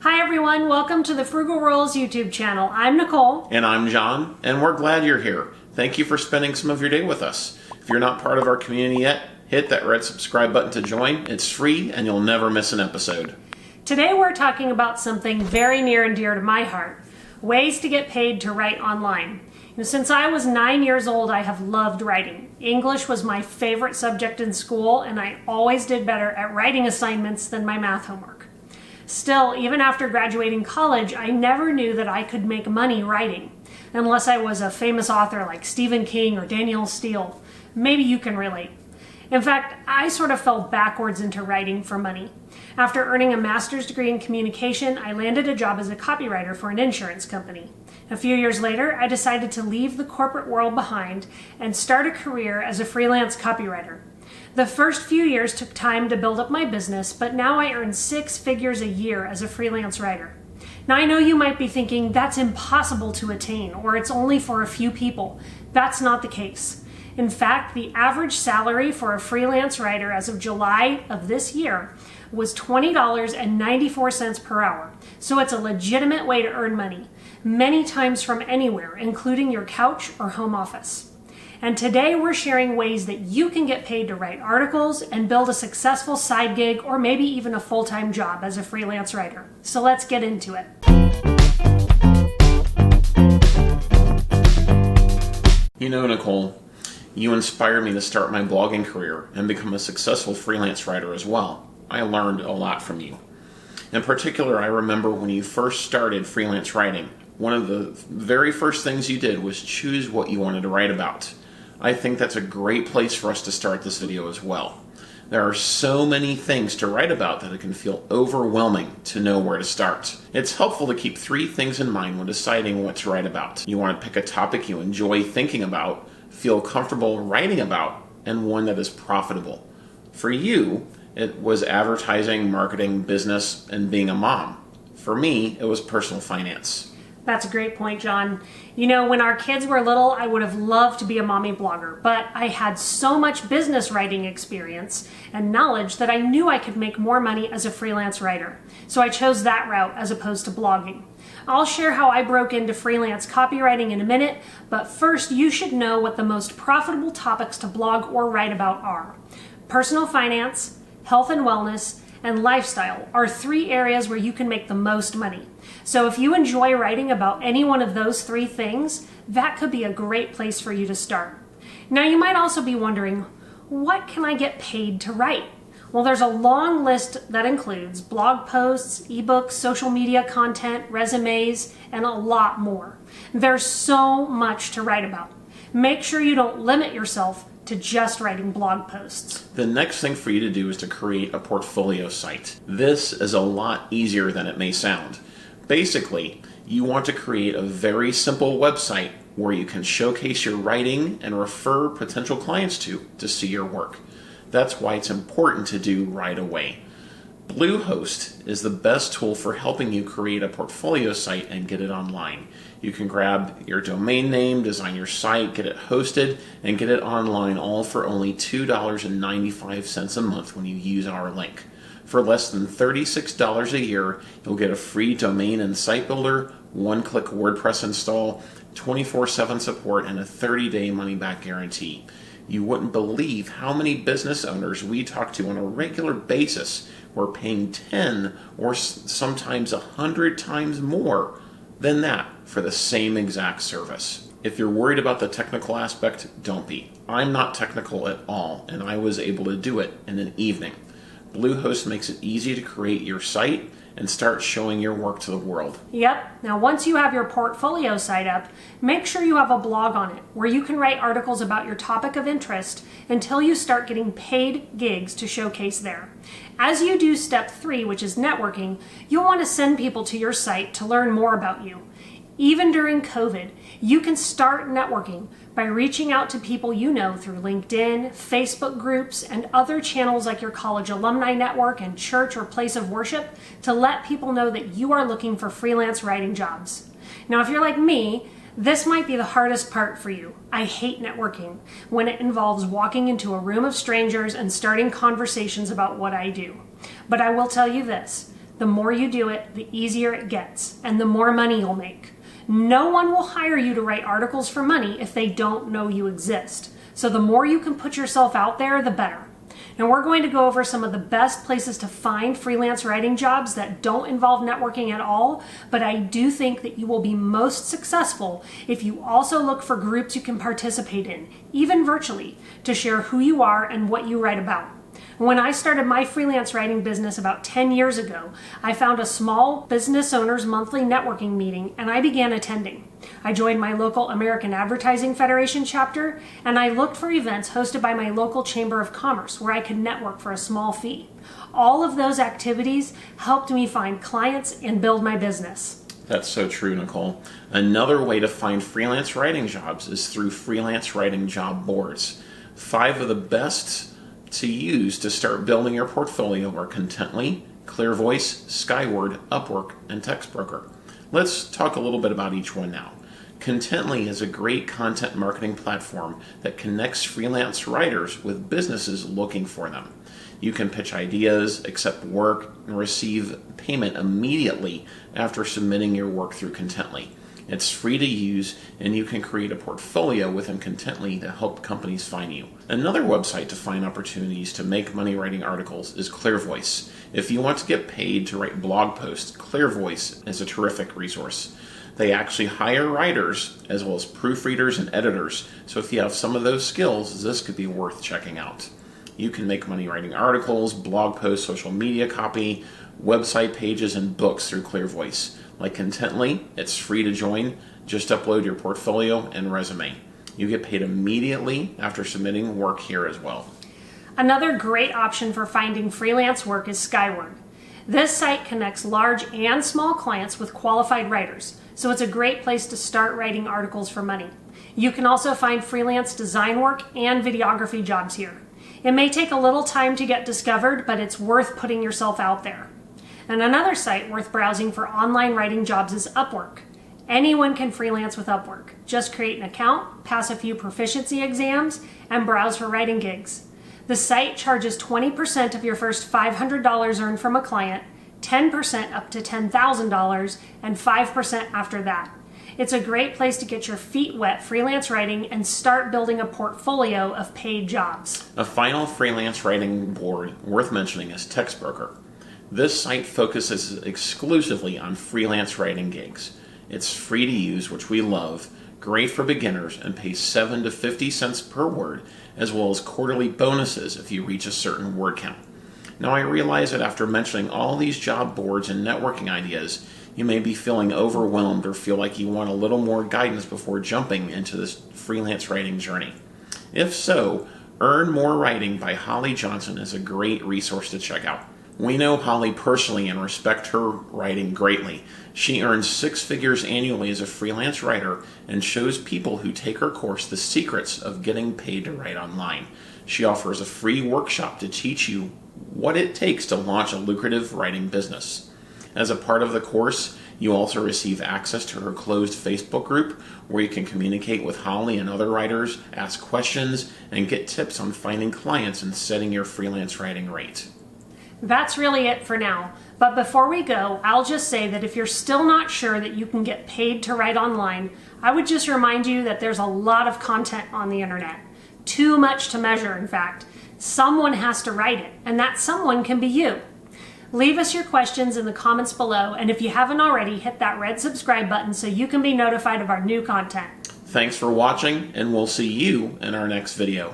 Hi everyone, welcome to the Frugal Rules YouTube channel. I'm Nicole. And I'm John, and we're glad you're here. Thank you for spending some of your day with us. If you're not part of our community yet, hit that red subscribe button to join. It's free and you'll never miss an episode. Today we're talking about something very near and dear to my heart, ways to get paid to write online. Since I was 9 years old, I have loved writing. English was my favorite subject in school, and I always did better at writing assignments than my math homework. Still, even after graduating college, I never knew that I could make money writing, unless I was a famous author like Stephen King or Danielle Steele. Maybe you can relate. In fact, I sort of fell backwards into writing for money. After earning a master's degree in communication, I landed a job as a copywriter for an insurance company. A few years later, I decided to leave the corporate world behind and start a career as a freelance copywriter. The first few years took time to build up my business, but now I earn 6 figures a year as a freelance writer. Now I know you might be thinking that's impossible to attain, or it's only for a few people. That's not the case. In fact, the average salary for a freelance writer as of July of this year was $20.94 per hour. So it's a legitimate way to earn money, many times from anywhere, including your couch or home office. And today we're sharing ways that you can get paid to write articles and build a successful side gig or maybe even a full-time job as a freelance writer. So let's get into it. You know, Nicole, you inspired me to start my blogging career and become a successful freelance writer as well. I learned a lot from you. In particular, I remember when you first started freelance writing, one of the very first things you did was choose what you wanted to write about. I think that's a great place for us to start this video as well. There are so many things to write about that it can feel overwhelming to know where to start. It's helpful to keep 3 things in mind when deciding what to write about. You want to pick a topic you enjoy thinking about, feel comfortable writing about, and one that is profitable. For you, it was advertising, marketing, business, and being a mom. For me, it was personal finance. That's a great point, John. You know, when our kids were little, I would have loved to be a mommy blogger, but I had so much business writing experience and knowledge that I knew I could make more money as a freelance writer. So I chose that route as opposed to blogging. I'll share how I broke into freelance copywriting in a minute, but first you should know what the most profitable topics to blog or write about are. Personal finance, health and wellness, and lifestyle are 3 areas where you can make the most money. So if you enjoy writing about any one of those 3 things, that could be a great place for you to start. Now you might also be wondering, what can I get paid to write? Well, there's a long list that includes blog posts, ebooks, social media content, resumes, and a lot more. There's so much to write about. Make sure you don't limit yourself to just writing blog posts. The next thing for you to do is to create a portfolio site. This is a lot easier than it may sound. Basically, you want to create a very simple website where you can showcase your writing and refer potential clients to see your work. That's why it's important to do right away. Bluehost is the best tool for helping you create a portfolio site and get it online. You can grab your domain name, design your site, get it hosted, and get it online all for only $2.95 a month when you use our link. For less than $36 a year, you'll get a free domain and site builder, 1-click WordPress install, 24/7 support, and a 30-day money-back guarantee. You wouldn't believe how many business owners we talk to on a regular basis who are paying 10 or sometimes 100 times more than that for the same exact service. If you're worried about the technical aspect, don't be. I'm not technical at all, and I was able to do it in an evening. Bluehost makes it easy to create your site and start showing your work to the world. Yep. Now, once you have your portfolio site up, make sure you have a blog on it where you can write articles about your topic of interest until you start getting paid gigs to showcase there. As you do step 3, which is networking, you'll want to send people to your site to learn more about you. Even during COVID, you can start networking by reaching out to people you know through LinkedIn, Facebook groups, and other channels like your college alumni network and church or place of worship to let people know that you are looking for freelance writing jobs. Now, if you're like me, this might be the hardest part for you. I hate networking when it involves walking into a room of strangers and starting conversations about what I do. But I will tell you this, The more you do it, the easier it gets, and the more money you'll make. No one will hire you to write articles for money if they don't know you exist. So the more you can put yourself out there, the better. Now we're going to go over some of the best places to find freelance writing jobs that don't involve networking at all, but I do think that you will be most successful if you also look for groups you can participate in, even virtually, to share who you are and what you write about. When I started my freelance writing business about 10 years ago, I found a small business owners monthly networking meeting and I began attending. I joined my local American Advertising Federation chapter and I looked for events hosted by my local Chamber of Commerce where I could network for a small fee. All of those activities helped me find clients and build my business. That's so true, Nicole. Another way to find freelance writing jobs is through Freelance Writing Job Boards. 5 of the best to use to start building your portfolio are Contently, ClearVoice, Skyward, Upwork, and TextBroker. Let's talk a little bit about each one now. Contently is a great content marketing platform that connects freelance writers with businesses looking for them. You can pitch ideas, accept work, and receive payment immediately after submitting your work through Contently. It's free to use, and you can create a portfolio within Contently to help companies find you. Another website to find opportunities to make money writing articles is ClearVoice. If you want to get paid to write blog posts, ClearVoice is a terrific resource. They actually hire writers as well as proofreaders and editors, so if you have some of those skills, this could be worth checking out. You can make money writing articles, blog posts, social media copy, website pages, and books through ClearVoice. Like Contently, it's free to join. Just upload your portfolio and resume. You get paid immediately after submitting work here as well. Another great option for finding freelance work is Skyward. This site connects large and small clients with qualified writers, so it's a great place to start writing articles for money. You can also find freelance design work and videography jobs here. It may take a little time to get discovered, but it's worth putting yourself out there. And another site worth browsing for online writing jobs is Upwork. Anyone can freelance with Upwork. Just create an account, pass a few proficiency exams, and browse for writing gigs. The site charges 20% of your first $500 earned from a client, 10% up to $10,000, and 5% after that. It's a great place to get your feet wet freelance writing and start building a portfolio of paid jobs. A final freelance writing board worth mentioning is TextBroker. This site focuses exclusively on freelance writing gigs. It's free to use, which we love, great for beginners, and pays 7 to 50 cents per word, as well as quarterly bonuses if you reach a certain word count. Now I realize that after mentioning all these job boards and networking ideas, you may be feeling overwhelmed or feel like you want a little more guidance before jumping into this freelance writing journey. If so, Earn More Writing by Holly Johnson is a great resource to check out. We know Holly personally and respect her writing greatly. She earns 6 figures annually as a freelance writer and shows people who take her course the secrets of getting paid to write online. She offers a free workshop to teach you what it takes to launch a lucrative writing business. As a part of the course, you also receive access to her closed Facebook group where you can communicate with Holly and other writers, ask questions, and get tips on finding clients and setting your freelance writing rate. That's really it for now. But before we go, I'll just say that if you're still not sure that you can get paid to write online, I would just remind you that there's a lot of content on the internet. Too much to measure, in fact. Someone has to write it, and that someone can be you. Leave us your questions in the comments below, and if you haven't already, hit that red subscribe button so you can be notified of our new content. Thanks for watching, and we'll see you in our next video.